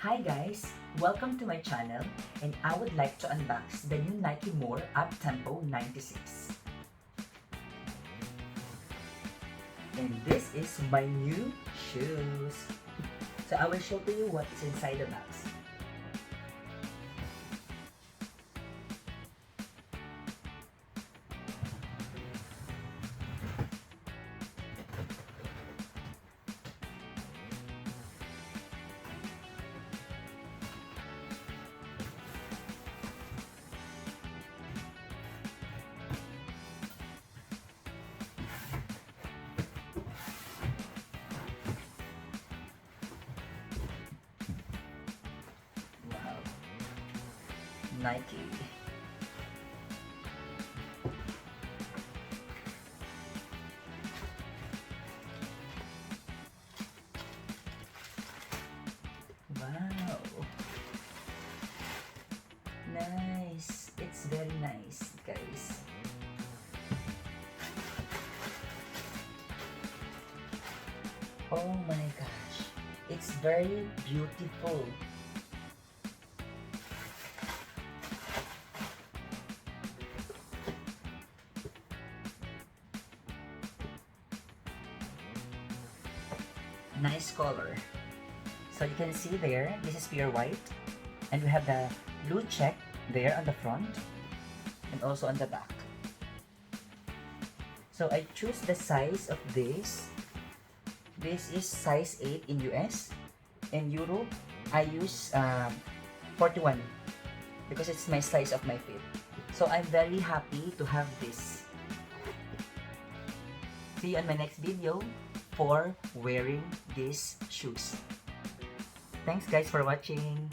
Hi guys! Welcome to my channel and I would like to unbox the new Nike More Uptempo 96. And this is my new shoes. So I will show to you what is inside the box. Wow. Nike. Wow. Nice. It's very nice, guys. Oh my gosh. It's very beautiful. Nice color. So you can see there, this is pure white. And we have the blue check there on the front and also on the back. So I choose the size of this. This is size 8 in US. In Europe, I use 41 because it's my size of my feet. So I'm very happy to have this. See you on my next video for wearing these shoes. Thanks guys for watching.